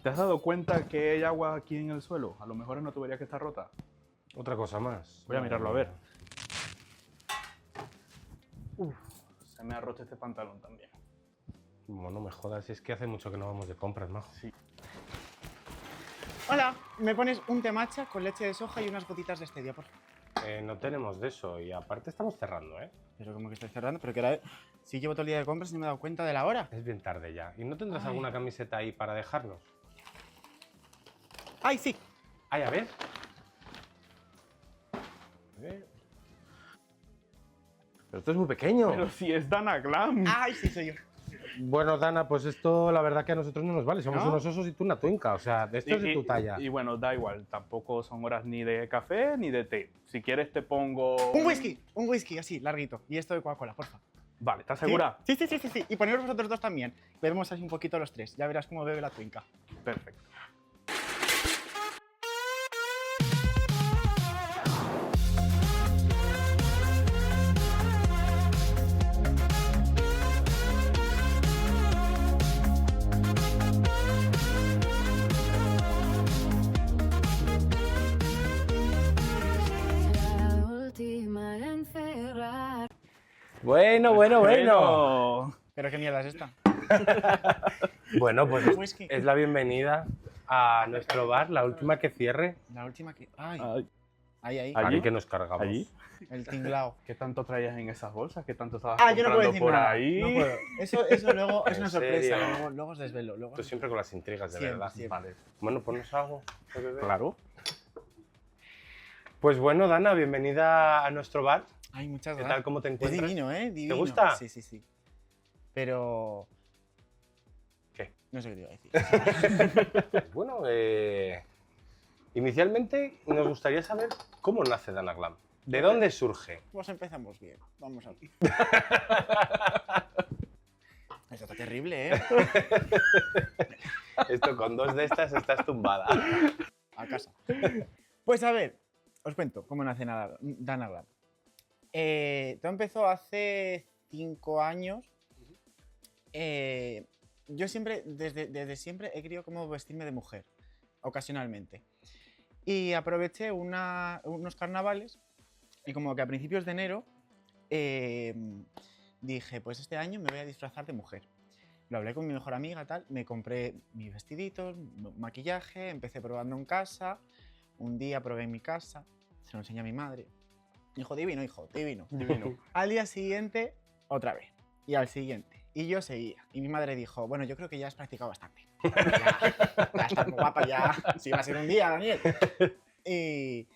¿Te has dado cuenta que hay agua aquí en el suelo? A lo mejor es una tubería que está rota. Otra cosa más. Voy a mirarlo a ver. Uf, se me ha roto este pantalón también. Bueno, no me jodas, es que hace mucho que no vamos de compras, majo. Sí. Hola, ¿me pones un té matcha con leche de soja y unas gotitas de stevia, por favor? No tenemos de eso y aparte estamos cerrando, ¿eh? Pero como que estoy cerrando, pero que era... Sí llevo todo el día de compras y no me he dado cuenta de la hora. Es bien tarde ya. ¿Y no tendrás Ay. alguna camiseta ahí para dejarnos? ¡Ay, sí! Ay, a ver. A ver. Pero esto es muy pequeño. Pero si es Dana Glam. ¡Ay, sí, soy yo! Bueno, Dana, pues esto la verdad que a nosotros no nos vale. Somos ¿No? unos osos y tú una tuinca. O sea, de esto es de tu talla. Y bueno, da igual. Tampoco son horas ni de café ni de té. Si quieres te pongo... Un whisky, así, larguito. Y esto de Coca-Cola, porfa. Vale, ¿estás segura? Sí. Y poneros vosotros dos también. Bebemos así un poquito los tres. Ya verás cómo bebe la tuinca. Perfecto. La última en cerrar. Bueno. ¿Pero qué mierda es esta? Bueno, pues Whisky. es la bienvenida a nuestro bar, la última que cierre. La última que... ¡Ay! Ay, Ahí. Allí. Aquí que nos cargamos. allí. El tinglao. ¿Qué tanto traías en esas bolsas? ¿Qué tanto estabas Ah, yo no puedo comprando decir por nada. ahí? No puedo. Eso luego es ¿En una sorpresa. serio? Luego os desvelo. Luego Tú siempre con las intrigas, de Siempre, verdad. siempre. Vale, Bueno, ponnos algo. de beber. claro. Pues bueno, Dana, bienvenida a nuestro bar. Ay, muchas ¿Qué gracias. tal? ¿Cómo te Es encuentras? divino, ¿eh? Divino. gusta? Sí. Pero... ¿Qué? No sé qué te iba a decir. Bueno, inicialmente nos gustaría saber cómo nace Dana Glam. ¿De dónde surge? Pues empezamos bien. Vamos a ver. Esto está terrible, ¿eh? Esto con dos de estas estás tumbada. A casa. Pues a ver, os cuento cómo nace Dana Glam. Todo empezó hace 5 años. Yo siempre, desde siempre, he querido como vestirme de mujer, ocasionalmente. Y aproveché unos carnavales y como que a principios de enero dije, pues este año me voy a disfrazar de mujer. Lo hablé con mi mejor amiga, tal, me compré mis vestiditos, maquillaje, empecé probando en casa. Un día probé en mi casa, se lo enseñé a mi madre. Dijo, divino, hijo, divino. Divino. Al día siguiente, otra vez. Y al siguiente. Y yo seguía. Y mi madre dijo, bueno, yo creo que ya has practicado bastante. Ya estás muy guapa, ya. Si va a ser un día, Daniel. Y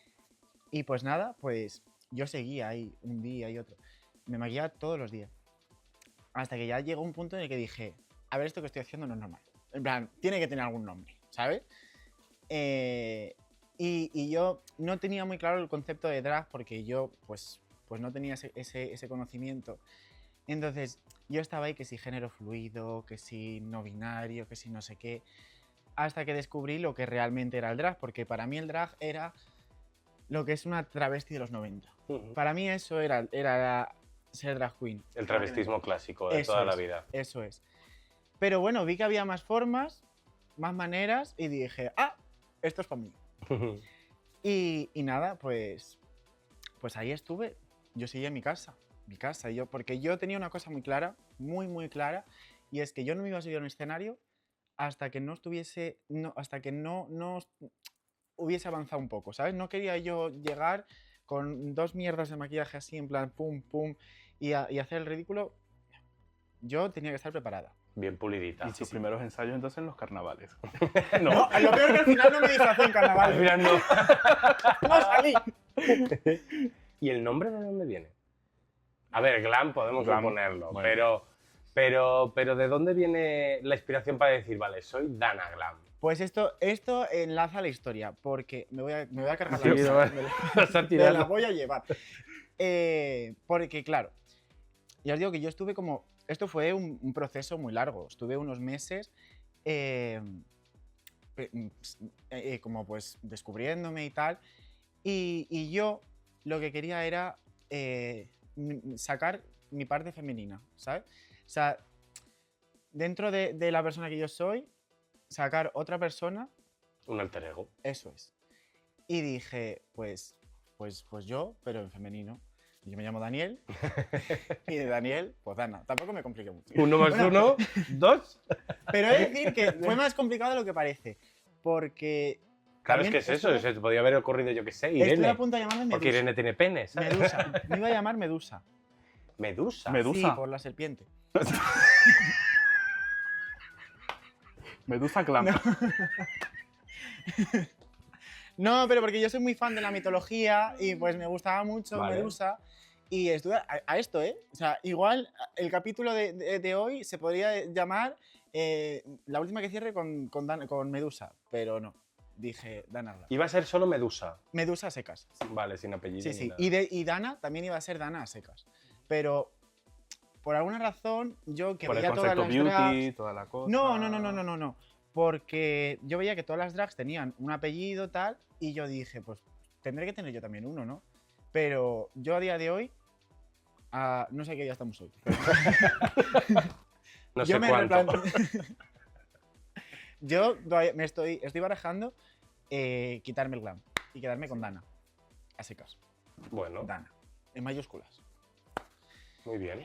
pues nada, pues yo seguía ahí un día y otro. Me maquillaba todos los días. Hasta que ya llegó un punto en el que dije, a ver, esto que estoy haciendo no es normal. En plan, tiene que tener algún nombre, ¿sabes? Y yo no tenía muy claro el concepto de drag porque yo pues no tenía ese conocimiento. Entonces yo estaba ahí que si género fluido, que si no binario, que si no sé qué, hasta que descubrí lo que realmente era el drag, porque para mí el drag era lo que es una travesti de los 90. Para mí eso era ser drag queen. El travestismo clásico de Eso toda la es, vida. Eso es. Pero bueno, vi que había más formas, más maneras y dije, ah, esto es para mí. Y nada, pues ahí estuve. Yo seguía en mi casa, porque yo tenía una cosa muy clara, muy clara, y es que yo no me iba a subir a un escenario hasta que no hubiese avanzado un poco, ¿sabes? No quería yo llegar con 2 mierdas de maquillaje así, en plan pum, y hacer el ridículo. Yo tenía que estar preparada. Bien pulidita. Y tus primeros ensayos entonces en los carnavales. No, lo peor es que al final no me disfrazé en carnaval. Al final no. No salí. ¿Y el nombre de dónde viene? A ver, glam podemos Glam, suponerlo, bueno. pero ¿de dónde viene la inspiración para decir, vale, soy Dana Glam? Pues esto enlaza la historia, porque me voy a cargar Sí, la lista, vale. me Vas a la tirarlo. voy a llevar. Porque claro, ya os digo que yo estuve como... Esto fue un proceso muy largo, estuve unos meses como pues descubriéndome y tal, y yo lo que quería era sacar mi parte femenina, ¿sabes? O sea, dentro de la persona que yo soy, sacar otra persona, Un alter ego. eso es. Y dije, pues yo, pero en femenino. Yo me llamo Daniel y de Daniel, pues Dana. Tampoco me compliqué mucho. 1 más Bueno, 1, 2. Pero he de decir que fue más complicado de lo que parece. Porque. Claro, es también que es eso. estuve- Se te podía haber ocurrido, yo qué sé, Estuve Irene. a punto de llamarme Porque Medusa. Irene tiene pene, ¿sabes? Medusa. Me iba a llamar Medusa. Medusa. Medusa. Sí, por la serpiente. Medusa Clan. No, pero porque yo soy muy fan de la mitología y pues me gustaba mucho Vale. Medusa. Y estuve a esto, ¿eh? O sea, igual el capítulo de hoy se podría llamar la última que cierre con Medusa, pero no. Dije Dana Glam. Iba a ser solo Medusa. Medusa a secas. Vale, sin apellido. Sí, ni sí. nada. Y Dana también iba a ser Dana a secas. Pero por alguna razón yo que Por el veía todas concepto las beauty, drags... toda la cosa. No. Porque yo veía que todas las drags tenían un apellido tal y yo dije, pues tendré que tener yo también uno, ¿no? Pero yo a día de hoy, no sé qué día estamos hoy. No yo sé me cuánto. yo todavía estoy barajando quitarme el glam y quedarme con Dana. A secas. Bueno, Dana. En mayúsculas. muy bien.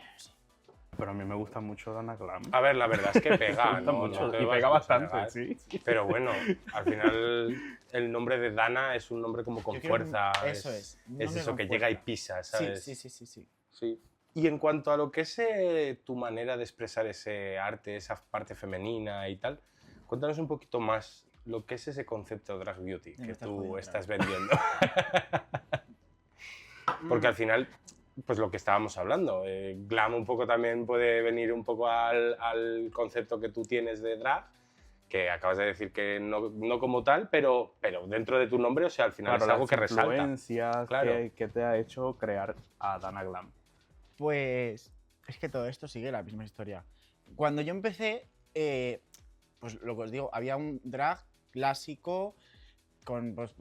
Pero a mí me gusta mucho Dana Glam. A ver, la verdad es que Me pega, gusta ¿no? mucho, No te y vas pega a bastante, negar. sí. Pero bueno, al final el nombre de Dana es un nombre como con Yo quiero fuerza. eso es. Un Es nombre eso con que llega y fuerza. pisa, ¿sabes? Sí. Sí. Y en cuanto a lo que es tu manera de expresar ese arte, esa parte femenina y tal, cuéntanos un poquito más lo que es ese concepto de drag beauty Ya me que estás tú jodiendo estás otra vez. vendiendo. Porque al final, pues lo que estábamos hablando, glam un poco también puede venir un poco al concepto que tú tienes de drag, que acabas de decir que no como tal, pero dentro de tu nombre, o sea, al final Claro, es algo las que resalta. influencias Claro. que te ha hecho crear a Dana Glam. Pues es que todo esto sigue la misma historia. Cuando yo empecé, pues lo que os digo, había un drag clásico con pues,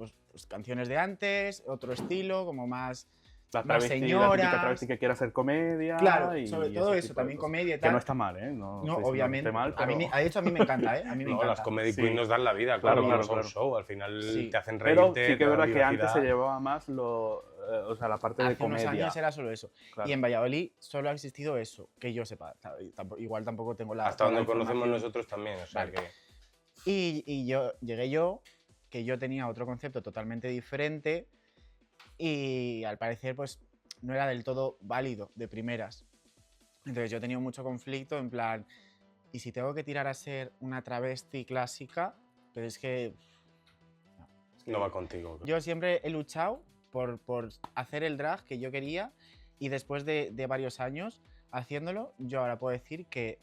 canciones de antes, otro estilo, como más La Más travesti, la señoras. típica travesti que quiere hacer comedia. Claro, y sobre todo ese eso, tipo de también cosas. comedia y Que tal. no está mal, ¿eh? No, No, estoy diciendo que obviamente. esté mal, A mí, pero- de hecho, a mí me encanta, ¿eh? A mí me No, encanta. las comedy Sí. queens nos dan la vida, Claro, claro, claro, son claro. show, al final Sí. te hacen Pero reírte. sí que te es dan verdad que antes se vivacidad. llevaba más o sea, la parte de Hace unos comedia. años era solo eso. Claro. Y en Valladolid solo ha existido eso, que yo sepa. Igual tampoco tengo la. Hasta toda la donde conocemos información. nosotros también, o sea Vale. que... Y llegué que yo tenía otro concepto totalmente diferente y al parecer pues no era del todo válido de primeras. Entonces yo he tenido mucho conflicto en plan, ¿y si tengo que tirar a ser una travesti clásica? Pero es que No va contigo. yo siempre he luchado por hacer el drag que yo quería y después de varios años haciéndolo, yo ahora puedo decir que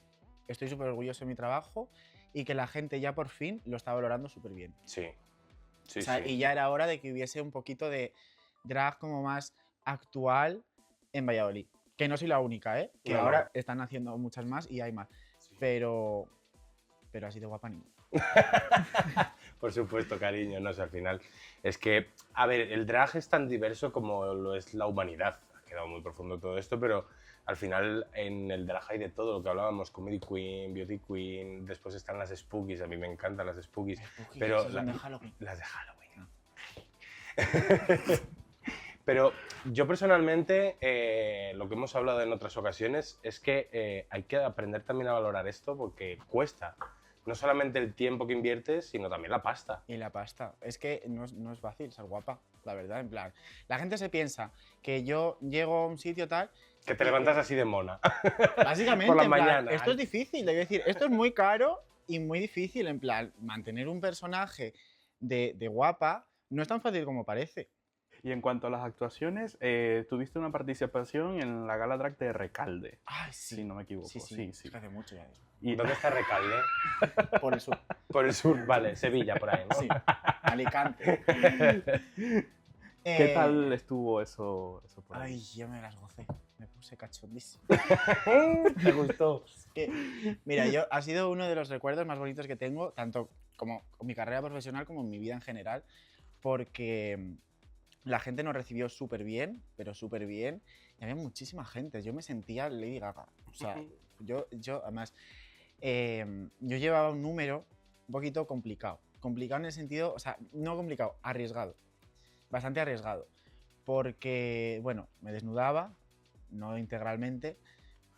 estoy súper orgulloso de mi trabajo y que la gente ya por fin lo está valorando súper bien. Sí. Sí, O sea, sí. y ya era hora de que hubiese un poquito de drag como más actual en Valladolid. Que no soy la única, ¿eh? Que No, no. ahora están haciendo muchas más y hay más. Sí. Pero así de guapa ninguna. Por supuesto, cariño, no sé, al final. Es que, a ver, el drag es tan diverso como lo es la humanidad. Ha quedado muy profundo todo esto, pero al final en el drag hay de todo lo que hablábamos: comedy queen, beauty queen, después están las spookies, a mí me encantan las spookies. Pero Esas son de Halloween. Las de Halloween. Pero yo personalmente, lo que hemos hablado en otras ocasiones es que hay que aprender también a valorar esto porque cuesta. No solamente el tiempo que inviertes, sino también la pasta. Y la pasta. Es que no es fácil ser guapa, la verdad. En plan, la gente se piensa que yo llego a un sitio tal. Que te levantas así de mona. Básicamente, Por la en plan, mañana. esto es difícil. Es decir, esto es muy caro y muy difícil. En plan, mantener un personaje de guapa no es tan fácil como parece. Y en cuanto a las actuaciones, tuviste una participación en la gala drag de Recalde, Ay, si no me equivoco. Sí. Sí. Es que hace mucho ya eso. Y ¿Dónde está Recalde? Por el sur. Por el sur, vale, Sevilla, por ahí, ¿no? Sí. Alicante. ¿qué tal estuvo eso por ahí? Ay, yo me las gocé. Me puse cachondísimo. ¿Te gustó? Mira, ha sido uno de los recuerdos más bonitos que tengo, tanto como con mi carrera profesional como en mi vida en general, porque la gente nos recibió súper bien, pero súper bien, y había muchísima gente. Yo me sentía Lady Gaga. O sea, yo además, yo llevaba un número un poquito complicado. Complicado en el sentido, o sea, no complicado, arriesgado. Bastante arriesgado. Porque, bueno, me desnudaba, no integralmente,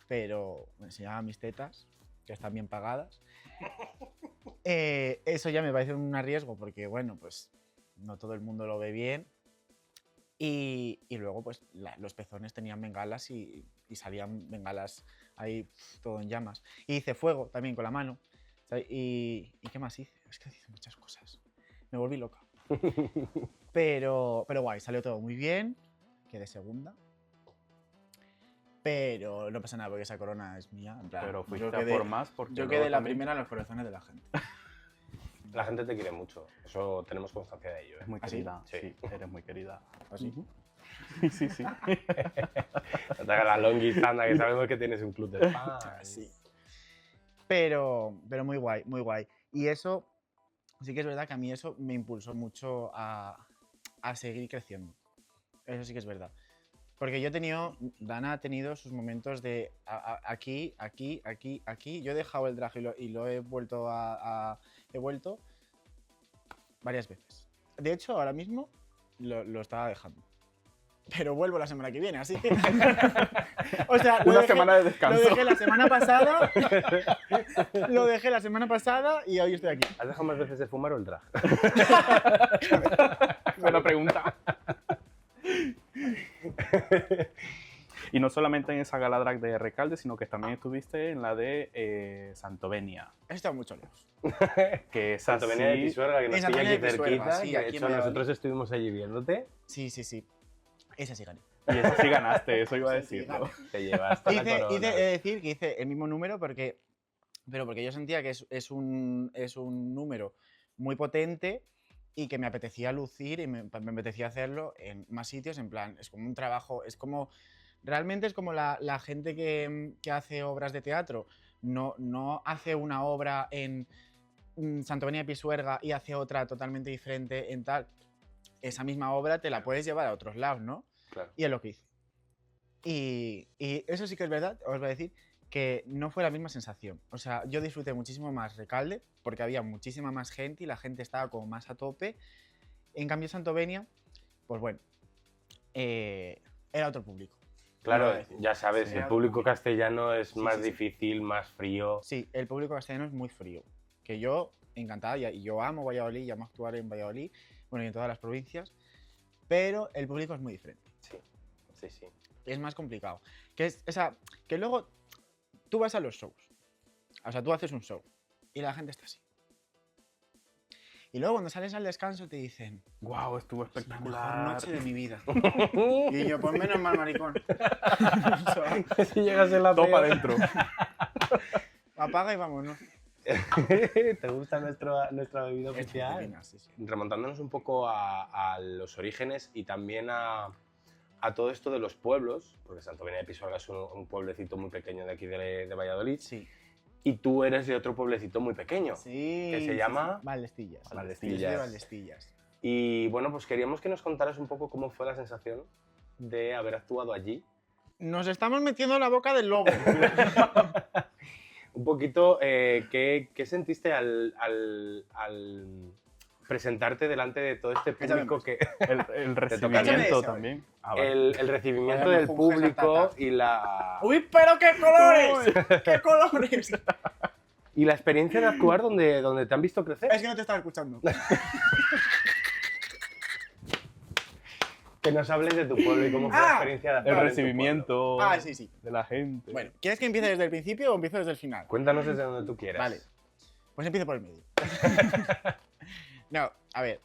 pero me enseñaba mis tetas, que están bien pagadas. Eso ya me parece un arriesgo porque, bueno, pues no todo el mundo lo ve bien. Y luego, pues los pezones tenían bengalas y salían bengalas ahí todo en llamas. Y hice fuego también con la mano. ¿Sabes? ¿Y qué más hice? Es que hice muchas cosas. Me volví loca. Pero guay, salió todo muy bien. Quedé segunda. Pero no pasa nada porque esa corona es mía. En plan, Pero fuiste yo a quedé, por más porque yo luego quedé la también primera en los corazones de la gente. La gente te quiere mucho, eso tenemos constancia de ello. Es muy ¿Ah, sí? querida, Sí. sí, eres muy querida. ¿Así? Ujú. Sí, sí. No te hagas la longis, anda, que sabemos que tienes un club de fans. Sí. Pero muy guay, muy guay. Y eso, sí que es verdad que a mí eso me impulsó mucho a seguir creciendo. Eso sí que es verdad. Porque yo he tenido, Dana ha tenido sus momentos de aquí, aquí, aquí, aquí. Yo he dejado el drag y lo he vuelto he vuelto varias veces. De hecho, ahora mismo lo estaba dejando. Pero vuelvo la semana que viene, así que... O sea, Una semana de descanso. Lo dejé la semana pasada. Lo dejé la semana pasada y hoy estoy aquí. ¿Has dejado más veces de fumar o el drag? Buena pregunta. Y no solamente en esa gala drag de Recalde, sino que también estuviste en la de Santovenia. He estado mucho lejos. Que es Santo Venía de así. Pisuerga, que nos En Santo pilla aquí Venía de Pisuerga, cerquita. sí, Que de aquí en hecho Valladolid. nosotros estuvimos allí viéndote. Sí, sí, sí. Esa sí gané. Y esa sí ganaste, eso iba a Sí, sí, decirlo. gané. Te llevaste la Hice, corona. he de decir que hice el mismo número porque yo sentía que es un número muy potente y que me apetecía lucir y me apetecía hacerlo en más sitios, en plan, es como un trabajo, es como, realmente es como la gente que hace obras de teatro, no hace una obra en Santovenia de Pisuerga y hace otra totalmente diferente en tal. Esa misma obra te la puedes llevar a otros lados, ¿no? Claro. Y es lo que hice. Y eso sí que es verdad, os voy a decir que no fue la misma sensación. O sea, yo disfruté muchísimo más Recalde porque había muchísima más gente y la gente estaba como más a tope. En cambio, Santovenia, pues bueno, era otro público. Claro, Voy a decir. ya sabes, Sí, el era público otro castellano es Sí, más sí, sí. difícil, más frío. Sí, el público castellano es muy frío. Que yo, encantada, y yo amo Valladolid, y amo actuar en Valladolid, bueno, y en todas las provincias, pero el público es muy diferente. Sí, sí, sí. Es más complicado. Que luego tú vas a los shows. O sea, tú haces un show y la gente está así. Y luego cuando sales al descanso te dicen, Wow, estuvo "Es la mejor espectacular. noche de mi vida". Y yo, pues menos mal, maricón. Si llegas en la Topa peor. adentro. Apaga y vámonos. ¿Te gusta nuestra bebida Es oficial? divina, sí, sí. Remontándonos un poco a los orígenes y también a todo esto de los pueblos, porque Santovenia de Pisuerga es un pueblecito muy pequeño de aquí de Valladolid, Sí. y tú eres de otro pueblecito muy pequeño. Sí. ¿Que se sí, llama? sí. Valdestillas. Valdestillas. Yo soy de Valdestillas. Y bueno, pues queríamos que nos contaras un poco cómo fue la sensación de haber actuado allí. Nos estamos metiendo en la boca del lobo. Un poquito, ¿qué sentiste al presentarte delante de todo este Échame público más. que El Échame recibimiento eso. también. Ah, vale. el recibimiento Vaya, del me juzgas a público tata. y la ¡Uy, pero qué colores! ¡Qué colores! y la experiencia de actuar donde te han visto crecer? Es que no te estaba escuchando. Que nos hables de tu pueblo y cómo fue la experiencia de El actuar en tu recibimiento Ah, sí, sí. de la gente. Bueno, ¿quieres que empiece desde el principio o empiezo desde el final? pueblo. Cuéntanos desde donde tú quieras. Vale. Pues empiezo por el medio. No, a ver.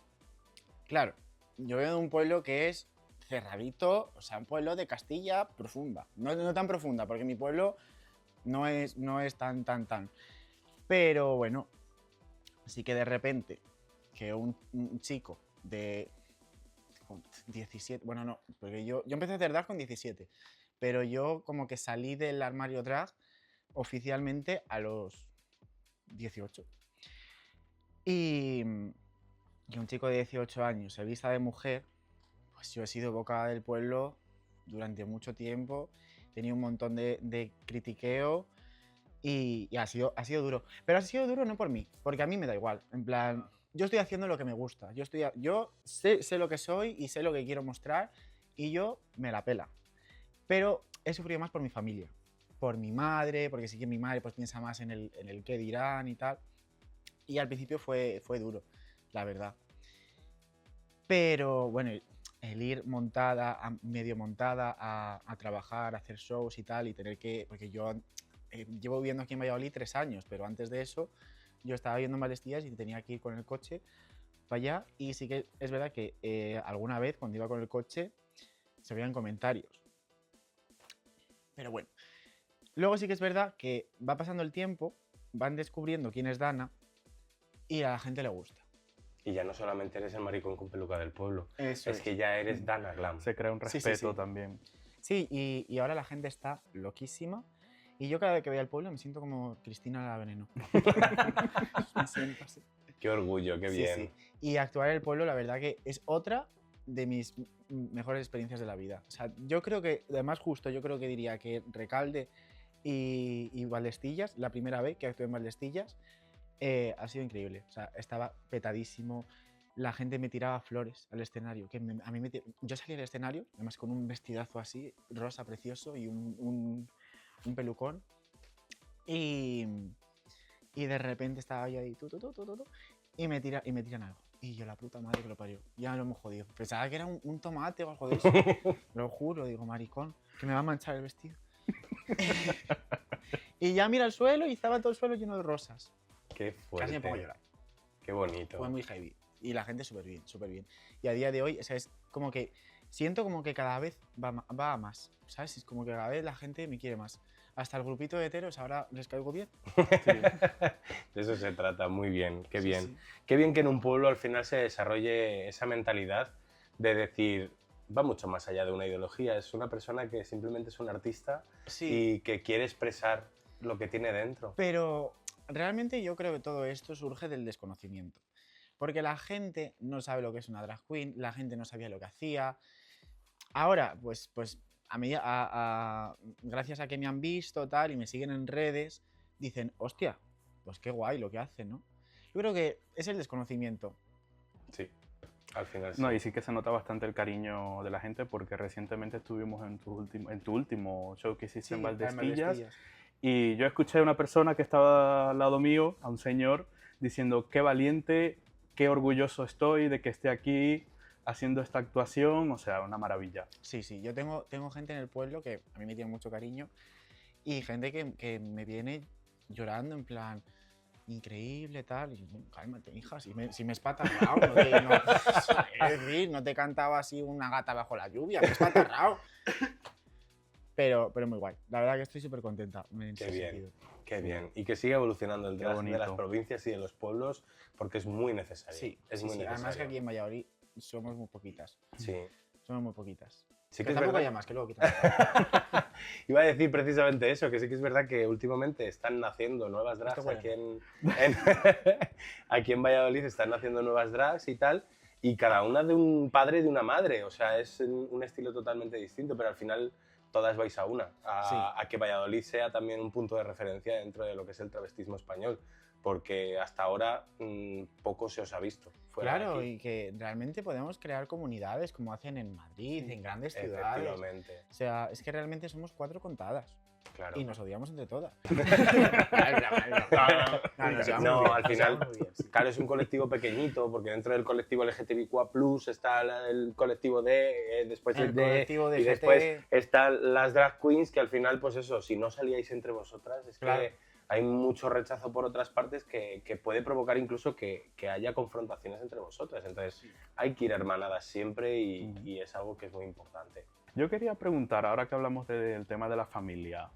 Claro, yo vengo de un pueblo que es cerradito, o sea, un pueblo de Castilla profunda. No tan profunda, porque mi pueblo no es tan. Pero bueno, así que de repente, que un chico de con 17, bueno, no, porque yo empecé a hacer drag con 17, pero yo como que salí del armario drag oficialmente a los 18. Y un chico de 18 años se vista de mujer, pues yo he sido boca del pueblo durante mucho tiempo, tenía un montón de critiqueo y ha sido duro. Pero ha sido duro no por mí, porque a mí me da igual. En plan, yo estoy haciendo lo que me gusta. Yo sé lo que soy y sé lo que quiero mostrar y yo me la pela. Pero he sufrido más por mi familia, por mi madre, porque sí que mi madre pues, piensa más en el qué dirán y tal. Y al principio fue duro, la verdad. Pero bueno, el ir medio montada a trabajar, a hacer shows y tal, y tener que. Porque yo llevo viviendo aquí en Valladolid 3 años, pero antes de eso yo estaba viviendo en Valdestillas y tenía que ir con el coche para allá. Y sí que es verdad que alguna vez cuando iba con el coche se veían comentarios. Pero bueno, luego sí que es verdad que va pasando el tiempo, van descubriendo quién es Dana y a la gente le gusta. Y ya no solamente eres el maricón con peluca del pueblo, Eso es que ya eres Dana Glam. Se crea un Sí, respeto sí. también. Sí, y ahora la gente está loquísima. Y yo cada vez que voy al pueblo me siento como Cristina la Veneno. Me siento así. Qué orgullo, qué Sí, bien. sí. Y actuar en el pueblo, la verdad que es otra de mis mejores experiencias de la vida. O sea, yo creo que, además justo, yo creo que diría que Recalde y Valdestillas, la primera vez que actué en Valdestillas, ha sido increíble. O sea, estaba petadísimo. La gente me tiraba flores al escenario. Yo salí al escenario, además con un vestidazo así, rosa precioso y un pelucón. Y de repente estaba yo ahí, y me tiran algo. Y yo, la puta madre que lo parió. Ya lo hemos jodido. Pensaba que era un tomate o algo de eso. Lo juro, digo, maricón, que me va a manchar el vestido. Y ya mira el suelo y estaba todo el suelo lleno de rosas. Qué Casi me pongo a fuerte. llorar. Qué bonito. Fue muy heavy. Y la gente súper bien, súper bien. Y a día de hoy, o sea, es como que siento como que cada vez va a más, ¿sabes? Es como que cada vez la gente me quiere más. Hasta el grupito de heteros ahora les caigo bien. De eso se trata, muy bien, qué Sí, bien. sí. Qué bien que en un pueblo al final se desarrolle esa mentalidad de decir, va mucho más allá de una ideología, es una persona que simplemente es un artista Sí. y que quiere expresar lo que tiene dentro. Pero realmente yo creo que todo esto surge del desconocimiento. Porque la gente no sabe lo que es una drag queen, la gente no sabía lo que hacía. Ahora, pues gracias a que me han visto tal y me siguen en redes, dicen, hostia, pues qué guay lo que hacen, ¿no? Yo creo que es el desconocimiento. Sí, al final sí. No, y sí que se nota bastante el cariño de la gente porque recientemente estuvimos en tu último show que hiciste en Valdestillas. Y yo escuché a una persona que estaba al lado mío, a un señor, diciendo qué valiente, qué orgulloso estoy de que esté aquí haciendo esta actuación, o sea, una maravilla. Sí, sí, yo tengo gente en el pueblo que a mí me tiene mucho cariño y gente que me viene llorando en plan, increíble, tal, y yo, cálmate, hija, si me he espatarrado, es decir, no te cantaba así una gata bajo la lluvia, me he espatarrado. Pero muy guay, la verdad que estoy súper contenta en Qué ese bien, sentido. qué bien. Y que siga evolucionando el Qué drag de las bonito. provincias y de los pueblos porque es muy necesario. Sí, es sí, muy sí. necesario. Además que aquí en Valladolid somos muy poquitas, Sí. somos muy poquitas. Sí Que que es tampoco verdad. haya más, que luego quitan. Iba a decir precisamente eso, que sí que es verdad que últimamente están naciendo nuevas drags Esto huele aquí en Valladolid, están naciendo nuevas drags y tal, y cada una de un padre y de una madre, o sea, es un estilo totalmente distinto, pero al final todas vais a una, a que Valladolid sea también un punto de referencia dentro de lo que es el travestismo español, porque hasta ahora poco se os ha visto fuera de Claro, aquí. y que realmente podemos crear comunidades como hacen en Madrid, en grandes ciudades. Efectivamente, O sea, es que realmente somos 4 contadas claro. y nos odiamos entre todas. No, al final, claro, es un colectivo pequeñito, porque dentro del colectivo LGTBIQ+, está el colectivo D, después El el D, colectivo de y GT. después están las drag queens, que al final, pues eso, si no salíais entre vosotras, es Claro. que hay mucho rechazo por otras partes que puede provocar incluso que haya confrontaciones entre vosotras. Entonces, hay que ir hermanadas siempre y es algo que es muy importante. Yo quería preguntar, ahora que hablamos del tema de la familia,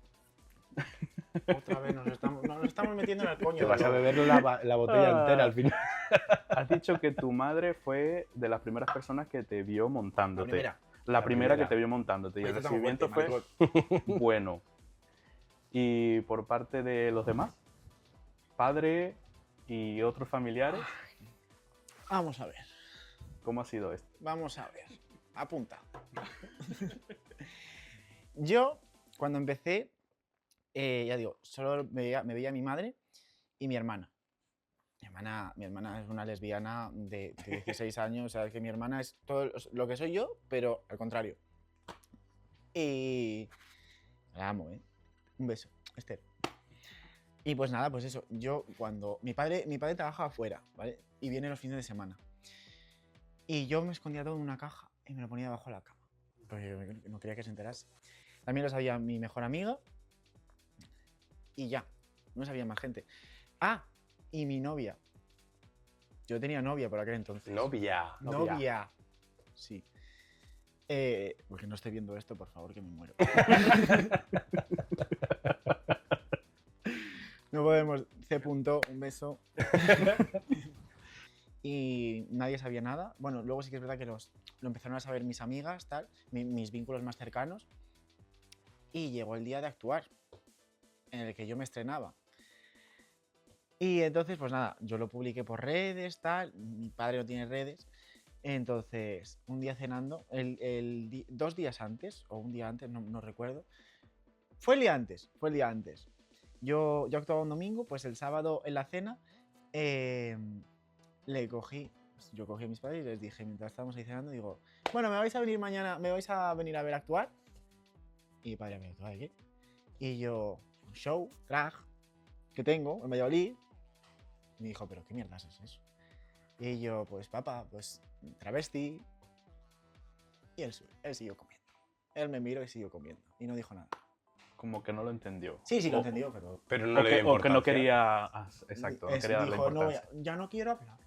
Otra vez nos estamos metiendo en el coño. Te vas a de beber la botella entera al final. has dicho que tu madre fue de las primeras personas que te vio la montándote. primera. La primera que primera. te vio montándote y el Esto tengo recibimiento cuenta, fue bueno. Y por parte de los demás, padre y otros familiares, Vamos a ver, ¿cómo ha sido esto? vamos a ver. Apunta. Yo, cuando empecé, ya digo, solo me veía mi madre y mi hermana. Mi hermana es una lesbiana de 16 años, o sea, que mi hermana es todo lo que soy yo, pero al contrario. Y la amo, ¿eh? Un beso, Esther. Y pues nada, pues eso, yo cuando... Mi padre trabajaba afuera, ¿vale? Y viene los fines de semana. Y yo me escondía todo en una caja y me lo ponía debajo de la cama, porque no quería que se enterase. También lo sabía mi mejor amiga y ya, no sabía más gente. Ah, y mi novia. Yo tenía novia por aquel entonces. Novia. Novia. Sí. Porque no estoy viendo esto, por favor, que me muero. No podemos. C. Un beso. Y nadie sabía nada. Bueno, luego sí que es verdad que lo empezaron a saber mis amigas, tal, mis vínculos más cercanos. Y llegó el día de actuar, en el que yo me estrenaba. Y entonces, pues nada, yo lo publiqué por redes, tal. Mi padre no tiene redes. Entonces, un día cenando, 2 días antes, o un día antes, no recuerdo. Fue el día antes. Yo actuaba un domingo, pues el sábado en la cena yo cogí a mis padres y les dije, mientras estábamos ahí cenando, digo, bueno, ¿me vais a venir mañana, me vais a venir a ver actuar? Y mi padre me dijo, ¿qué? Y yo, un show, drag, que tengo en Valladolid. Y me dijo, ¿pero qué mierdas es eso? Y yo, pues papá, pues travesti. Y él siguió comiendo. Él me miró y siguió comiendo. Y no dijo nada. Como que no lo entendió. Sí, lo entendió, pero... Pero no le dio O que no importancia. quería... exacto, no quería darle dijo, importancia. ya no quiero hablar.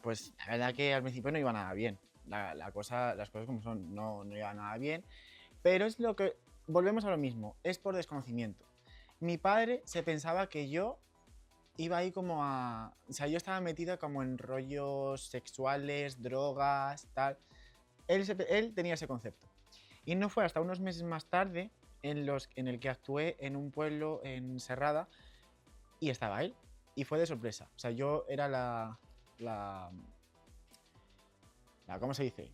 Pues la verdad que al principio no iba nada bien. Las cosas como son, no iba nada bien. Pero es lo que... Volvemos a lo mismo, es por desconocimiento. Mi padre se pensaba que yo iba ahí como a... O sea, yo estaba metida como en rollos sexuales, drogas, tal. Él tenía ese concepto. Y no fue hasta unos meses más tarde en el que actué en un pueblo en Serrada y estaba él. Y fue de sorpresa. O sea, yo era la ¿cómo se dice?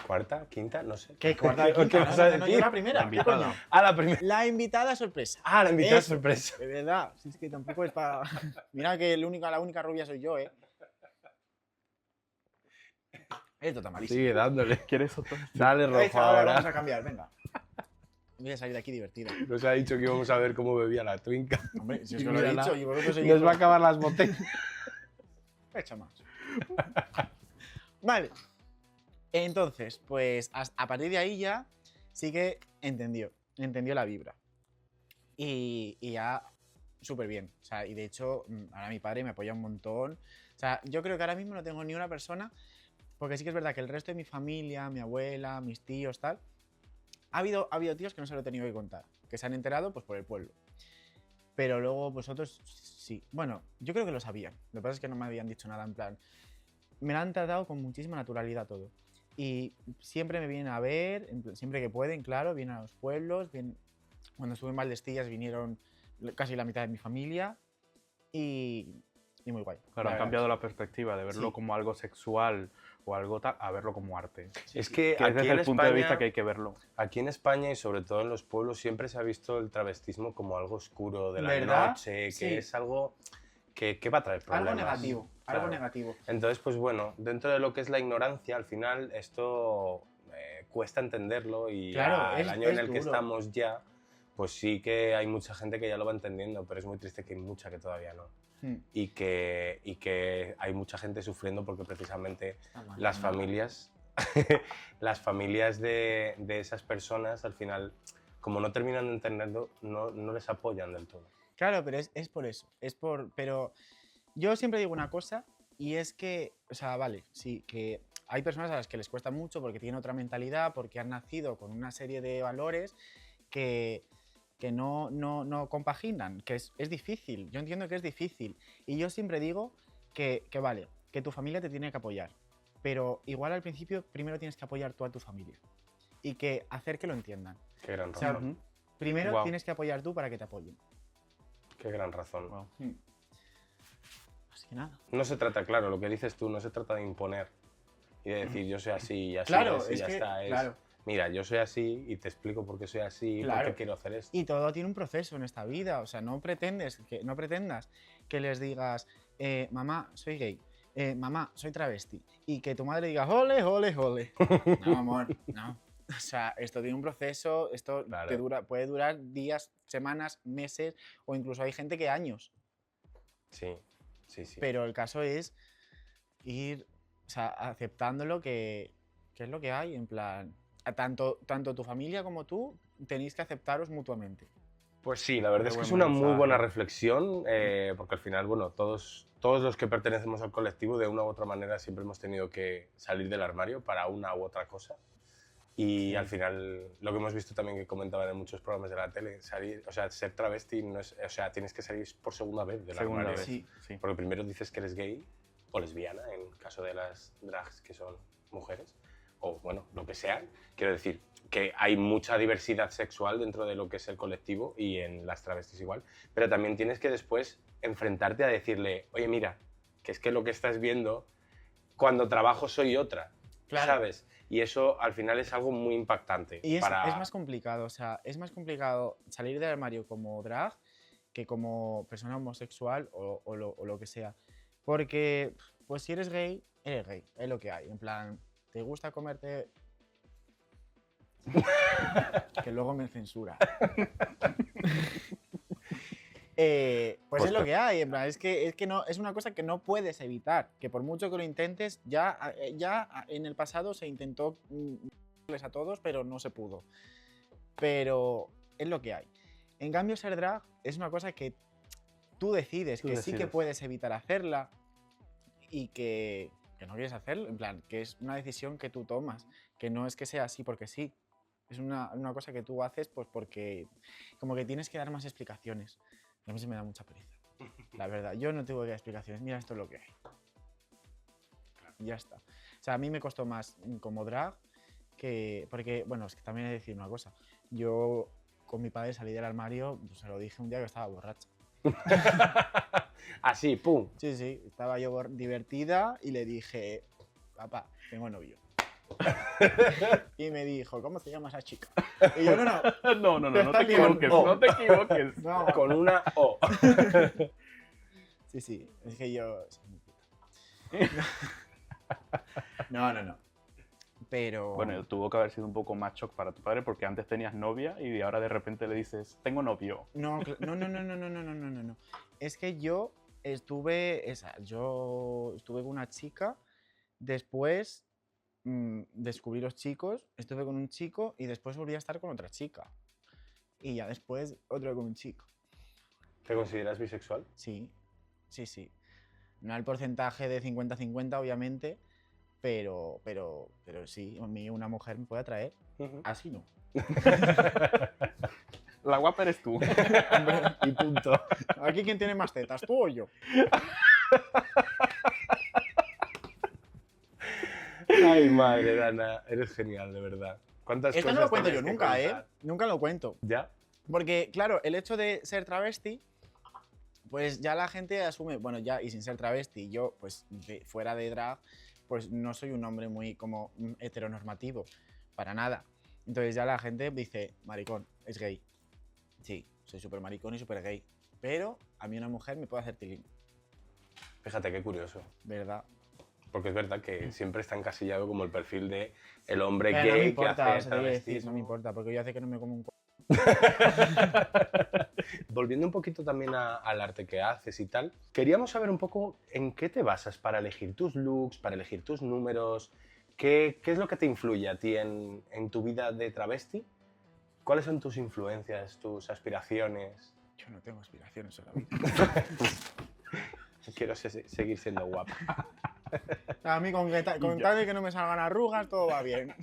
¿Cuarta? ¿Quinta? No sé. ¿Qué cuarta? ¿Qué vas a No, yo decir? la primera. La invitada. ¿Qué coño? La primera. La invitada sorpresa. La invitada Eso. sorpresa. De verdad, si es que tampoco es para... Mira que la única rubia soy yo, ¿eh? Esto está malísimo. Sigue dándole. ¿Quieres otro? Dale, Ahí está, rojo, vamos ahora. a cambiar, venga. Voy a salir de aquí divertido. Nos ha dicho que íbamos a ver cómo bebía la twinca. Hombre, si es Y que lo he mírala. dicho y vosotros seguís... Nos va a acabar las botellas. Echa más. Vale. Entonces, pues a partir de ahí ya sí que entendió la vibra. Y ya súper bien. O sea, y de hecho, ahora mi padre me apoya un montón. O sea, yo creo que ahora mismo no tengo ni una persona, porque sí que es verdad que el resto de mi familia, mi abuela, mis tíos, tal, ha habido tíos que no se lo he tenido que contar, que se han enterado pues por el pueblo. Pero luego vosotros sí. Bueno, yo creo que lo sabían. Lo que pasa es que no me habían dicho nada en plan. Me lo han tratado con muchísima naturalidad todo. Y siempre me vienen a ver, siempre que pueden, claro, vienen a los pueblos. Cuando estuve en Valdestillas vinieron casi la mitad de mi familia y muy guay. Claro, han cambiado la perspectiva de verlo como algo sexual o algo tal a verlo como arte. Es que Que aquí desde en el punto de España- vista que hay que verlo. Aquí en España y sobre todo en los pueblos siempre se ha visto el travestismo como algo oscuro de la ¿Verdad? noche, que Sí. es algo que va a traer problemas. Algo negativo, Claro. algo negativo. Entonces, pues bueno, dentro de lo que es la ignorancia, al final esto cuesta entenderlo y Claro, el año en es el que duro. estamos ya, pues sí que hay mucha gente que ya lo va entendiendo, pero es muy triste que hay mucha que todavía no. Y que hay mucha gente sufriendo porque precisamente las familias, las familias de esas personas al final, como no terminan de entenderlo, no les apoyan del todo. Claro, pero es por eso. Pero yo siempre digo una cosa y es que, o sea, vale, sí, que hay personas a las que les cuesta mucho porque tienen otra mentalidad, porque han nacido con una serie de valores que no compaginan, que es difícil. Yo entiendo que es difícil. Y yo siempre digo que vale, que tu familia te tiene que apoyar. Pero igual al principio primero tienes que apoyar tú a tu familia. Y que hacer que lo entiendan. Qué gran O sea, razón. primero Guau. tienes que apoyar tú para que te apoyen. Qué gran razón. Wow. Así que nada. No se trata, claro, lo que dices tú, no se trata de imponer. y de decir yo soy así y así Claro, es, y es ya que, está. claro. Mira, yo soy así y te explico por qué soy así y por Claro. qué quiero hacer esto. Y todo tiene un proceso en esta vida, o sea, no pretendas que les digas, mamá, soy gay, mamá, soy travesti, y que tu madre diga, ole, ole, ole. No, amor, no. O sea, esto tiene un proceso, esto Claro. puede durar días, semanas, meses, o incluso hay gente que años. Sí, sí, sí. Pero el caso es ir, o sea, aceptándolo que es lo que hay, en plan, tanto tu familia como tú tenéis que aceptaros mutuamente. Pues sí, la verdad Qué es que buen es una muy mensaje. buena reflexión, porque al final, bueno, todos los que pertenecemos al colectivo, de una u otra manera, siempre hemos tenido que salir del armario para una u otra cosa. Y al final, lo que hemos visto también que comentaban en muchos programas de la tele, salir, o sea, ser travesti no es, o sea, tienes que salir por segunda vez del Segunda armario. vez, Sí. sí. Porque primero dices que eres gay o lesbiana, en caso de las drags que son mujeres, o bueno, lo que sean. Quiero decir que hay mucha diversidad sexual dentro de lo que es el colectivo y en las travestis igual, pero también tienes que después enfrentarte a decirle, oye, mira, que es que lo que estás viendo, cuando trabajo soy otra, Claro. ¿sabes? Y eso al final es algo muy impactante. Y es más complicado, o sea, es más complicado salir del armario como drag que como persona homosexual o lo que sea. Porque, pues si eres gay, es lo que hay. En plan, ¿te gusta comerte...? Que luego me censura. Pues es lo que hay, en plan, es que no, es una cosa que no puedes evitar, que por mucho que lo intentes, ya en el pasado se intentó a todos, pero no se pudo. Pero es lo que hay. En cambio, ser drag es una cosa que tú decides, sí que puedes evitar hacerla y que no quieres hacerlo, en plan, que es una decisión que tú tomas, que no es que sea así porque sí. Es una cosa que tú haces pues porque como que tienes que dar más explicaciones. Y a mí se me da mucha pereza, la verdad. Yo no tengo que dar explicaciones, mira, esto es lo que hay. Y ya está. O sea, a mí me costó más como drag que... Porque, bueno, es que también he de decir una cosa. Yo con mi padre salí del armario, pues, se lo dije un día que estaba borracha. Así, pum. Sí, sí, estaba yo divertida y le dije, papá, tengo novio. Y me dijo, ¿cómo se llama esa chica? Y yo, no te equivoques, no te equivoques. No. Con una O. Sí, es que yo soy muy puta. No. Pero... Bueno, tuvo que haber sido un poco más shock para tu padre porque antes tenías novia y ahora de repente le dices, tengo novio. No. Es que yo estuve con una chica, después descubrí los chicos, estuve con un chico y después volví a estar con otra chica. Y ya después otro con un chico. ¿Te consideras bisexual? Sí. No al porcentaje de 50-50, obviamente, pero sí, a mí una mujer me puede atraer. Así no. La guapa eres tú. Y punto. Aquí, ¿quién tiene más tetas, tú o yo? Ay, madre, Dana, eres genial, de verdad. ¿Cuántas Esto cosas no lo cuento yo tienes que nunca, contar? Nunca lo cuento. ¿Ya? Porque, claro, el hecho de ser travesti, pues ya la gente asume, bueno, ya, y sin ser travesti, yo, pues fuera de drag, pues no soy un hombre muy como heteronormativo, para nada. Entonces ya la gente dice, maricón, es gay. Sí, soy súper maricón y súper gay. Pero a mí una mujer me puede hacer tilín. Fíjate qué curioso. ¿Verdad? Porque es verdad que siempre está encasillado como el perfil de el hombre Pero gay no me importa, que hace o sea, te voy a decir, travestismo. no me importa, porque yo hace que no me como un Volviendo un poquito también al arte que haces y tal, queríamos saber un poco en qué te basas para elegir tus looks, para elegir tus números, qué es lo que te influye a ti en tu vida de travesti, cuáles son tus influencias, tus aspiraciones. Yo no tengo aspiraciones en la vida. Quiero seguir siendo guapa. A mí con tal de que no me salgan arrugas, todo va bien.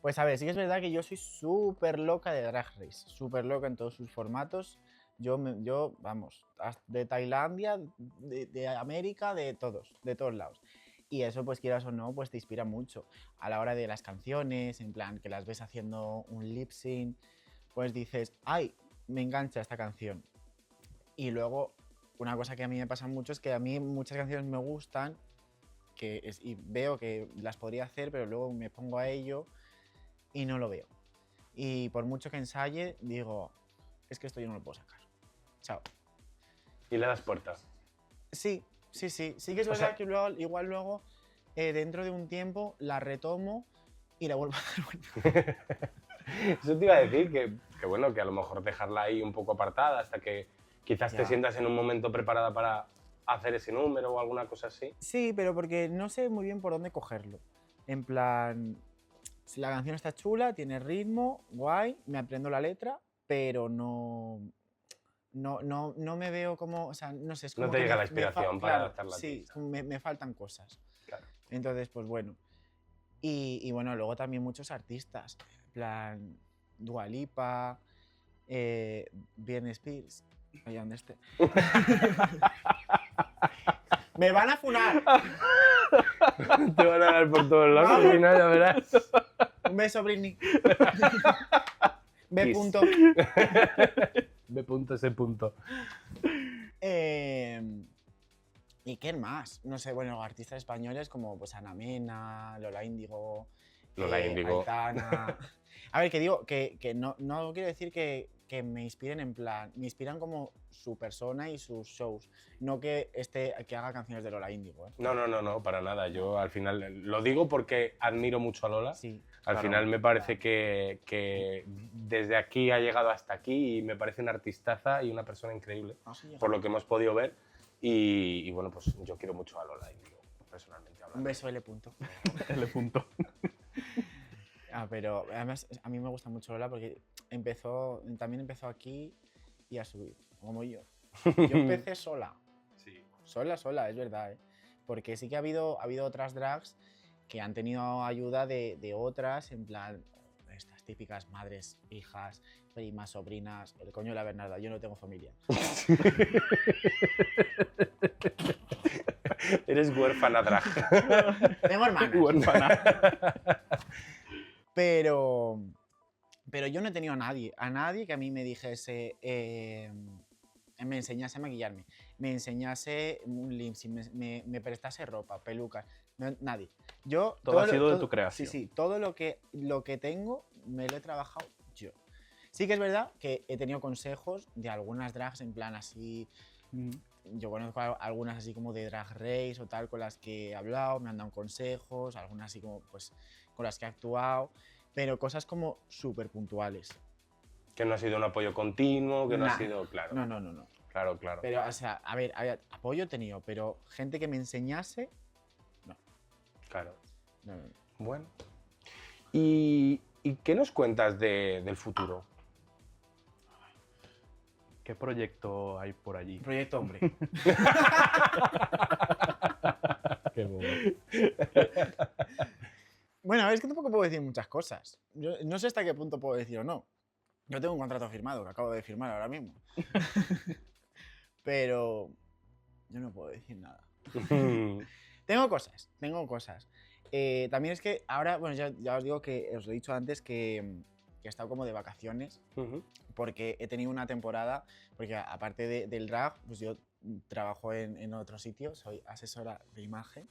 Pues a ver, sí que es verdad que yo soy súper loca de Drag Race, súper loca en todos sus formatos. Yo vamos, de Tailandia, de América, de todos lados. Y eso, pues quieras o no, pues te inspira mucho. A la hora de las canciones, en plan, que las ves haciendo un lip sync, pues dices, ay, me engancha esta canción. Y luego una cosa que a mí me pasa mucho es que a mí muchas canciones me gustan y veo que las podría hacer, pero luego me pongo a ello y no lo veo. Y por mucho que ensaye, digo, es que esto yo no lo puedo sacar. Chao. ¿Y le das puerta? Sí que es verdad que igual luego, dentro de un tiempo, la retomo y la vuelvo a dar vuelta. Eso te iba a decir, que bueno, que a lo mejor dejarla ahí un poco apartada hasta que quizás te sientas en un momento preparada para hacer ese número o alguna cosa así. Sí, pero porque no sé muy bien por dónde cogerlo. En plan, si la canción está chula, tiene ritmo, guay, me aprendo la letra, pero no me veo como, o sea, no sé, es como No te que llega la inspiración para claro, adaptarla a ti. sí, me faltan cosas. Claro. Entonces, pues bueno. Y bueno, luego también muchos artistas, en plan Dua Lipa, Britney Spears, allá donde esté. ¡Me van a funar! Te van a dar por todos lados al final, ya verás. Un beso, Britney. B. Punto. B. Ese punto. ¿Y qué más? No sé, bueno, artistas españoles como pues Ana Mena, Lola Índigo, Aitana. A ver, que digo, que no quiero decir que me inspiren en plan, me inspiran como su persona y sus shows, no que haga canciones de Lola Índigo. No, para nada. Yo al final lo digo porque admiro mucho a Lola. Sí. Al final me parece que desde aquí ha llegado hasta aquí y me parece una artistaza y una persona increíble, por lo que hemos podido ver. Y bueno, pues yo quiero mucho a Lola Índigo, personalmente hablando. Un beso, L. Punto. L. Punto. Pero además a mí me gusta mucho Lola porque también empezó aquí y a subir, como yo. Yo empecé sola. Sí. Sola, es verdad, ¿eh? Porque sí que ha habido otras drags que han tenido ayuda de otras, en plan, estas típicas madres, hijas, primas, sobrinas, el coño de la Bernarda, yo no tengo familia. Eres huérfana drag. Tengo hermanas. Huérfana. Pero yo no he tenido a nadie que a mí me dijese, me enseñase a maquillarme, me enseñase un lip sync, me prestase ropa, pelucas, nadie. Todo ha sido de tu creación. Sí, todo lo que tengo me lo he trabajado yo. Sí que es verdad que he tenido consejos de algunas drags en plan así. Yo conozco algunas así como de Drag Race o tal con las que he hablado, me han dado consejos, algunas así como pues con las que he actuado, pero cosas como súper puntuales. Que no ha sido un apoyo continuo, que no ha sido, claro. No. Claro. Pero, o sea, a ver, apoyo he tenido, pero gente que me enseñase, no. Claro. No. Bueno. ¿Y qué nos cuentas del futuro? ¿Qué proyecto hay por allí? Proyecto hombre. Qué bueno. Bueno, a ver, es que tampoco puedo decir muchas cosas. Yo no sé hasta qué punto puedo decir o no. Yo tengo un contrato firmado que acabo de firmar ahora mismo. Pero yo no puedo decir nada. Tengo cosas. También es que ahora, bueno, ya os digo que os lo he dicho antes que he estado como de vacaciones porque he tenido una temporada, porque aparte del drag, pues yo trabajo en otro sitio, soy asesora de imagen.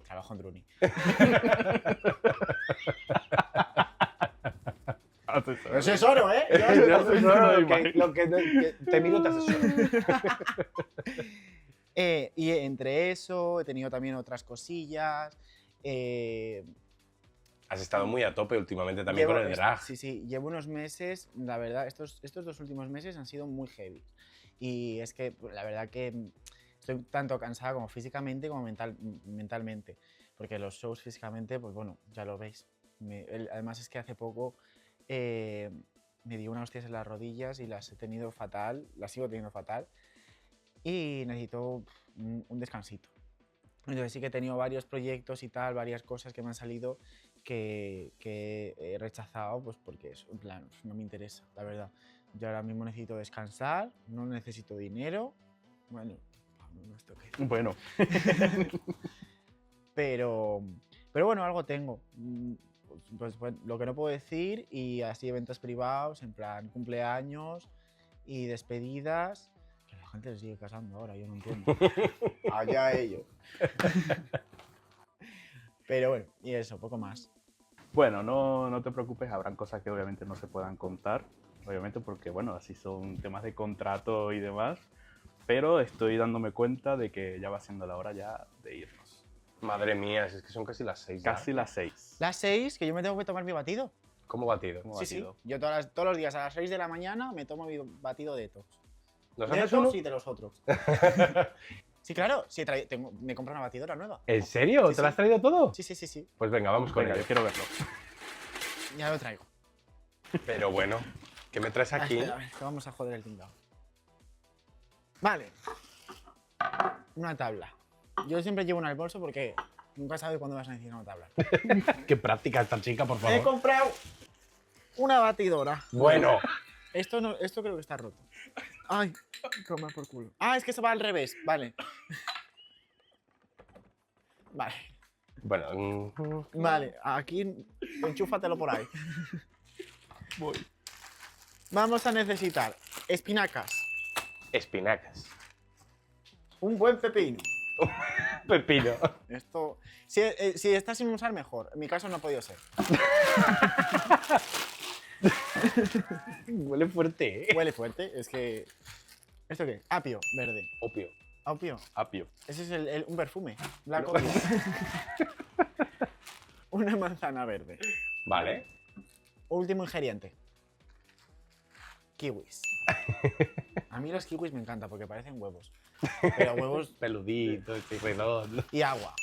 Trabajo en Druni. Asesoro, ¿eh? Yo asesoro lo que te miro te asesoro. Y entre eso he tenido también otras cosillas. Has estado muy a tope últimamente también con el drag. Sí, llevo unos meses, la verdad, estos 2 últimos meses han sido muy heavy. Y es que la verdad que estoy tanto cansada como físicamente como mentalmente. Porque los shows físicamente, pues bueno, ya lo veis. Además es que hace poco me di unas hostias en las rodillas y las he tenido fatal, las sigo teniendo fatal. Y necesito un descansito. Entonces sí que he tenido varios proyectos y tal, varias cosas que me han salido que he rechazado, pues porque en plan, no me interesa, la verdad. Yo ahora mismo necesito descansar, no necesito dinero. Bueno, no esto qué. Bueno. Pero bueno, algo tengo. Pues lo que no puedo decir, y así eventos privados, en plan cumpleaños y despedidas. Que gente se sigue casando ahora, yo no entiendo. Allá ellos. Pero bueno, y eso, poco más. Bueno, no te preocupes, habrán cosas que obviamente no se puedan contar, obviamente porque, bueno, así son temas de contrato y demás, pero estoy dándome cuenta de que ya va siendo la hora ya de irnos. Madre mía, es que son casi las 6 ya. Casi las 6. Las 6, que yo me tengo que tomar mi batido. ¿Cómo batido? ¿Cómo Sí, sí. batido? Yo todos los días a las 6 de la mañana me tomo mi batido detox. ¿Nos De haces uno? detox y de los otros. Sí, claro, sí, me compro una batidora nueva. ¿En serio? Sí, ¿Te lo has sí. traído todo? Sí, sí, sí, sí. Pues venga, vamos con Venga, yo ello. quiero verlo. Ya lo traigo. Pero bueno, ¿qué me traes aquí? Espera, a ver, que vamos a joder el tinglado. Vale. Una tabla. Yo siempre llevo una en el bolso porque nunca sabes cuándo vas a necesitar una tabla. Qué práctica esta chica, por He favor. comprado una batidora. Bueno, Esto creo que está roto. Ay, toma por culo. Ah, es que eso va al revés. Vale. Vale. bueno. Vale, aquí enchúfatelo por ahí. Voy. Vamos a necesitar espinacas, Espinacas. un buen pepino. Pepino. Esto, si está sin usar, mejor. En mi caso no ha podido ser. Huele fuerte, ¿eh? Huele fuerte, es que... ¿Esto qué? Apio verde. Opio. Apio. Apio. Ese es un perfume. Black Opio. Una manzana verde. Vale. Último ingrediente. Kiwis. A mí los kiwis me encantan porque parecen huevos. Pero huevos Peluditos y redondo. y agua.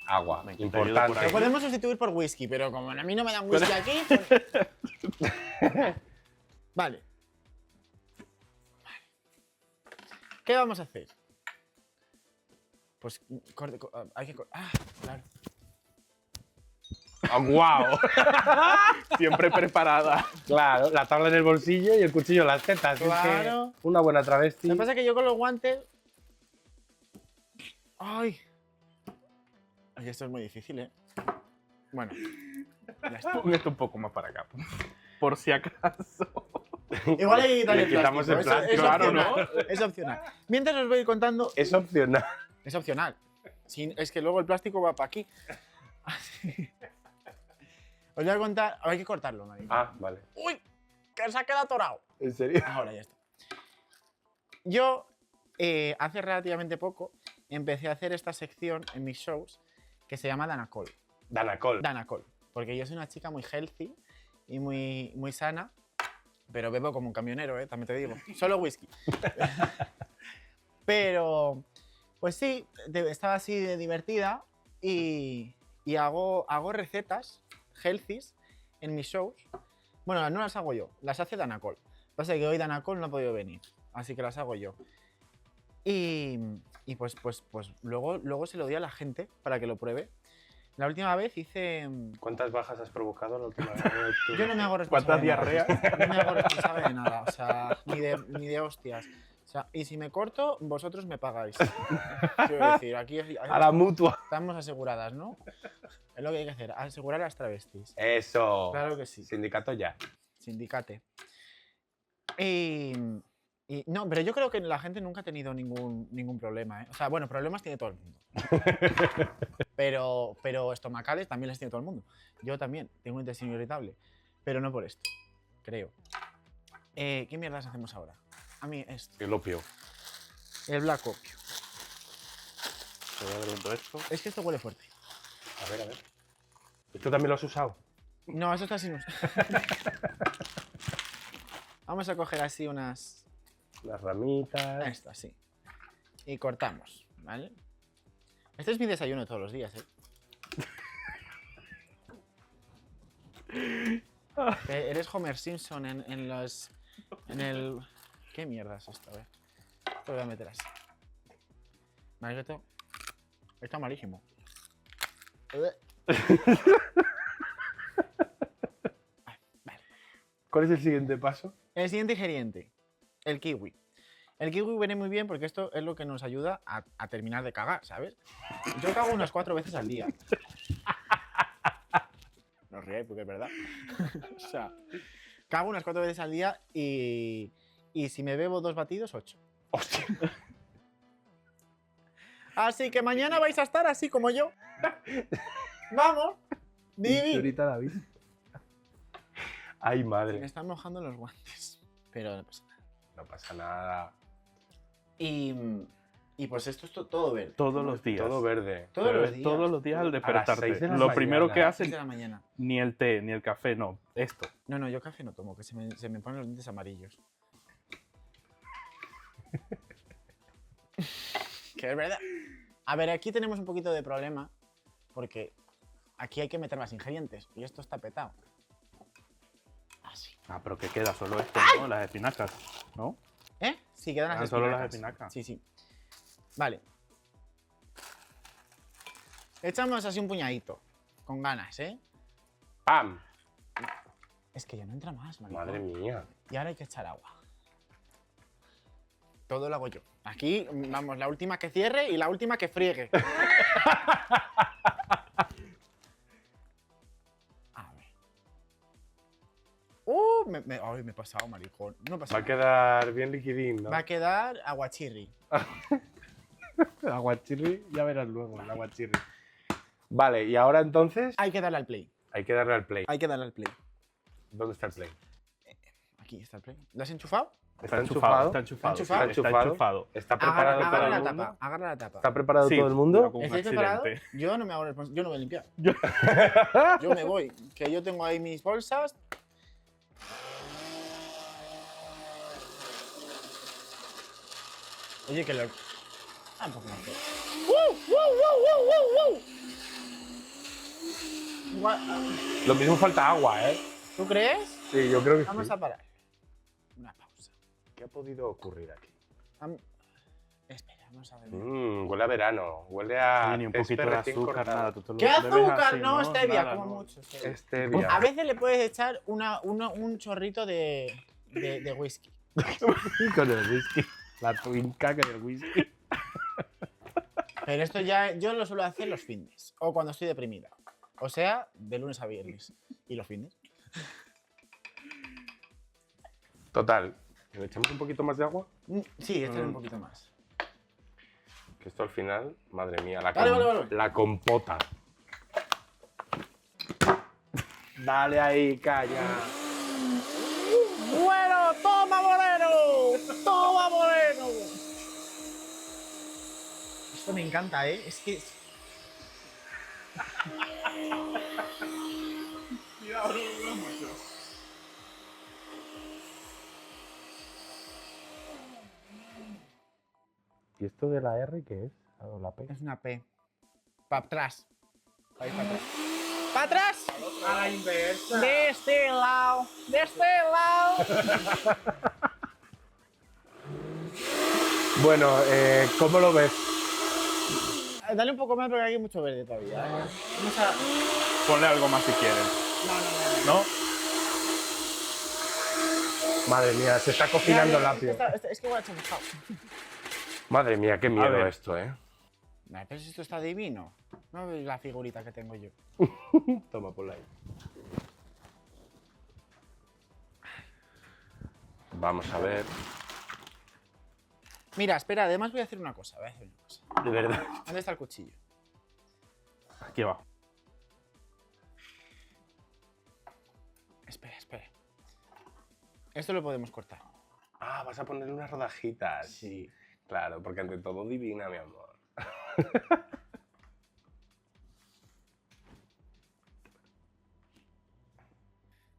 Agua. Venga, te ayudo por Importante. Lo ahí. podemos sustituir por whisky, pero como a mí no me dan whisky aquí, pues... Vale. ¿Qué vamos a hacer? Pues hay que... Ah, claro. Ah, ¡Guau! Siempre preparada. Claro, la tabla en el bolsillo y el cuchillo en las tetas. Es que Claro. una buena travesti. Lo que pasa es que yo con los guantes... ¡Ay! Ay, esto es muy difícil, ¿eh? Bueno, ya está. Pon esto un poco más para acá. Por si acaso. Igual hay que quitarle Le quitamos el plástico, plástico, es claro, opcional, es opcional. Mientras os voy contando... Es opcional. Es opcional. Es que luego el plástico va para aquí. Así. Os voy a contar... Hay que cortarlo, ¿no? Ah, vale. ¡Uy! Que se ha quedado atorado. ¿En serio? Ahora ya está. Yo, hace relativamente poco, empecé a hacer esta sección en mis shows que se llama Danacol. Danacol. Danacol. Porque yo soy una chica muy healthy y muy sana, pero bebo como un camionero, también te digo. Solo whisky. Pero, pues sí, estaba así de divertida y hago recetas healthies en mis shows. Bueno, no las hago yo, las hace Danacol. Lo que pasa es que hoy Danacol no ha podido venir, así que las hago yo. Y pues luego se lo doy a la gente para que lo pruebe. La última vez hice... ¿Cuántas bajas has provocado la última vez? Yo no me hago responsable ¿Cuántas de nada. diarreas? No me hago responsable de nada, o sea, ni de hostias. O sea, y si me corto, vosotros me pagáis. Quiero decir, aquí A la mutua. estamos aseguradas, ¿no? Es lo que hay que hacer, asegurar a las travestis. Eso. Claro que sí. Sindicato ya. Sindicate. Y no, pero yo creo que la gente nunca ha tenido ningún problema, ¿eh? O sea, bueno, problemas tiene todo el mundo. Pero estomacales también les tiene todo el mundo. Yo también tengo un intestino irritable, pero no por esto, creo. ¿Qué mierdas hacemos ahora? A mí esto. El opio. El Black Opio. Te voy a preguntar esto. Es que esto huele fuerte. A ver, a ver. ¿Tú también lo has usado? No, eso está sin usar. Vamos a coger así unas... Las ramitas. Esto, así. Y cortamos, ¿vale? Este es mi desayuno todos los días, ¿eh? Eres Homer Simpson en los... En el... ¿Qué mierda es esto? A ver. Lo voy a meter así. Vale, esto... Está malísimo. Vale. ¿Cuál es el siguiente paso? El siguiente ingrediente, el kiwi. El kiwi viene muy bien porque esto es lo que nos ayuda a terminar de cagar, ¿sabes? Yo cago unas 4 veces al día. No os ríais porque es verdad. O sea, cago unas 4 veces al día y si me bebo 2 batidos, 8. Hostia. Así que mañana vais a estar así como yo. ¡Vamos! ¡Divi! Ahorita la vi. Ay, Me madre. están mojando los guantes. Pero no pasa nada. No pasa nada. Y pues esto es todo verde. Todos los días. Todo verde. Todos Pero los es días. todos los días al A las despertarte. 6 de la Lo mañana. primero que 6 haces, de la mañana. ni el té, ni el café, no. Esto. No, yo café no tomo, que se me ponen los dientes amarillos. Que es verdad. A ver, aquí tenemos un poquito de problema, porque aquí hay que meter más ingredientes, y esto está petado. Así. Ah, pero que queda solo esto, ¿no? Las espinacas, ¿no? ¿Eh? Sí, quedan las Quedan espinacas. solo las espinacas. Sí, sí. Vale. Echamos así un puñadito, con ganas, ¿eh? ¡Pam! Es que ya no entra más, maricón. Madre mía. Y ahora hay que echar agua. Todo lo hago yo. Aquí, vamos, la última que cierre y la última que friegue. A ver. Ay, me he pasado, maricón. No pasa Va a nada. quedar bien liquidín, ¿no? Va a quedar aguachirri. Aguachirri, ya verás luego, el aguachirri. Vale, y ahora entonces Hay que darle al play. hay que darle al play. Hay que darle al play. ¿Dónde está el play? Aquí está el play. ¿Lo has enchufado? Está enchufado. Está enchufado. ¿Está enchufado? Está enchufado. ¿Está preparado todo Agarra el la mundo? tapa. Agarra la tapa. ¿Está preparado Sí, todo el pero mundo? con un ¿Estáis preparados? accidente. Yo no me hago responsable. Yo no voy a limpiar. Yo me voy. Que yo tengo ahí mis bolsas. Oye, que lo. Ah, un poco más. Lo mismo falta agua, ¿eh? ¿Tú crees? Sí, yo creo que Vamos sí. a parar. Una pausa. ¿Qué ha podido ocurrir aquí? Espera, vamos a ver. Huele a verano, huele a Ni un césped poquito de recién azúcar, cortado. nada. Tú te lo ¿Qué bebes azúcar? así, No, stevia, Nada, como ¿no? mucho. Stevia. Stevia. A veces le puedes echar un chorrito de whisky. Con el whisky. La twinca con el whisky. Pero esto ya yo lo suelo hacer los fines o cuando estoy deprimida. O sea, de lunes a viernes. ¿Y los fines? Total. ¿Le echamos un poquito más de agua? Sí, este es un poquito más. Que esto al final, madre mía, la, Vale. la compota. Dale ahí, calla. ¡Bueno! ¡Toma, Moreno! ¡Toma, Moreno! Esto me encanta, ¿eh? Es que... ¿Y esto de la R qué es? ¿O la P? Es una P. Para atrás. Ahí para atrás. ¡Para atrás! A la inversa. De este lado. De este lado. Bueno, ¿cómo lo ves? Dale un poco más porque aquí hay mucho verde todavía. Vamos a... Ponle algo más si quieres. No. ¿No? Madre mía, se está cocinando el apio. Es que igual ha mojado. Madre mía, qué A miedo ver. esto, ¿eh? Nah, pero si esto está divino. No veis la figurita que tengo yo. Toma, ponla ahí. Vamos a ver. Mira, espera, además voy a hacer una cosa. De verdad. ¿Dónde está el cuchillo? Aquí abajo. Espera. Esto lo podemos cortar. Ah, vas a ponerle unas rodajitas. Sí. Claro, porque ante todo divina, mi amor.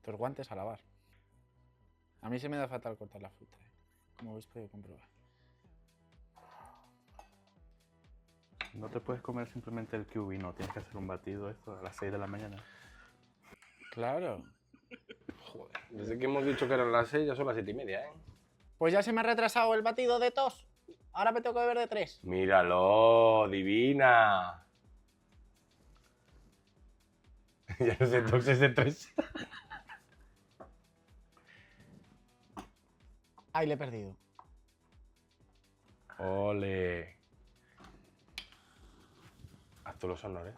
Tus guantes a lavar. A mí se me da fatal cortar la fruta. Como habéis podido comprobar. No te puedes comer simplemente el kiwi, no. Tienes que hacer un batido esto a las 6 de la mañana. Claro. Joder, desde que hemos dicho que eran las 6, ya son las 7:30, ¿eh? Pues ya se me ha retrasado el batido de tos. Ahora me tengo que beber de 3. Míralo, divina. Ya no sé, entonces de 3. Ay, le he perdido. Ole. Haz tú los honores.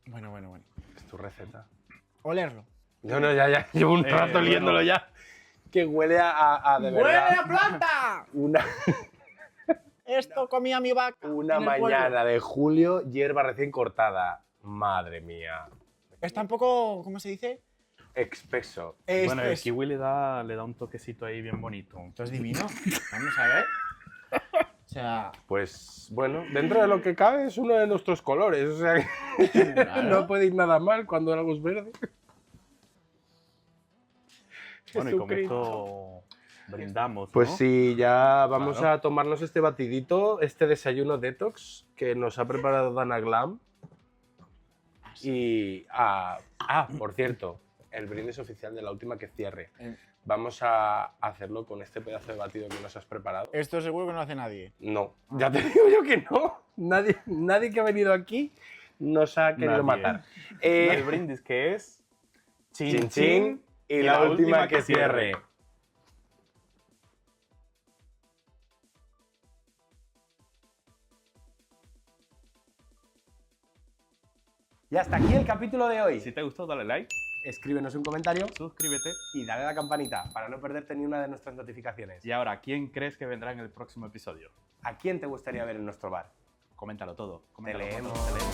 Bueno. Es tu receta. Olerlo. No, ya. Llevo un rato bueno. oliéndolo ya. Que huele a de verdad. ¡Huele a planta! Esto comía mi vaca. Una en el pueblo. mañana de julio, hierba recién cortada. Madre mía. Está un poco, ¿cómo se dice? Espeso. Bueno, el kiwi le da un toquecito ahí bien bonito. Esto es divino. Vamos a ver. O sea, Pues bueno, dentro de lo que cabe es uno de nuestros colores. O sea, que no puede ir nada mal cuando algo es verde. Bueno, y con Jesucristo. esto brindamos, Pues ¿no? sí, ya vamos Claro. a tomarnos este batidito, este desayuno detox que nos ha preparado Dana Glam. Y, por cierto, el brindis oficial de la última que cierre. Vamos a hacerlo con este pedazo de batido que nos has preparado. esto seguro que no lo hace nadie. No, ya te digo yo que no. Nadie que ha venido aquí nos ha querido Nadie. matar. El brindis que es... Chin chin y la última que cierre. Y hasta aquí el capítulo de hoy. Si te gustó, dale like, Escríbenos un comentario suscríbete. y dale a la campanita para no perderte ni una de nuestras notificaciones. Y ahora, ¿quién crees que vendrá en el próximo episodio? ¿A quién te gustaría ver en nuestro bar? Coméntalo todo. Te Coméntalo todo, leemos. te leemos.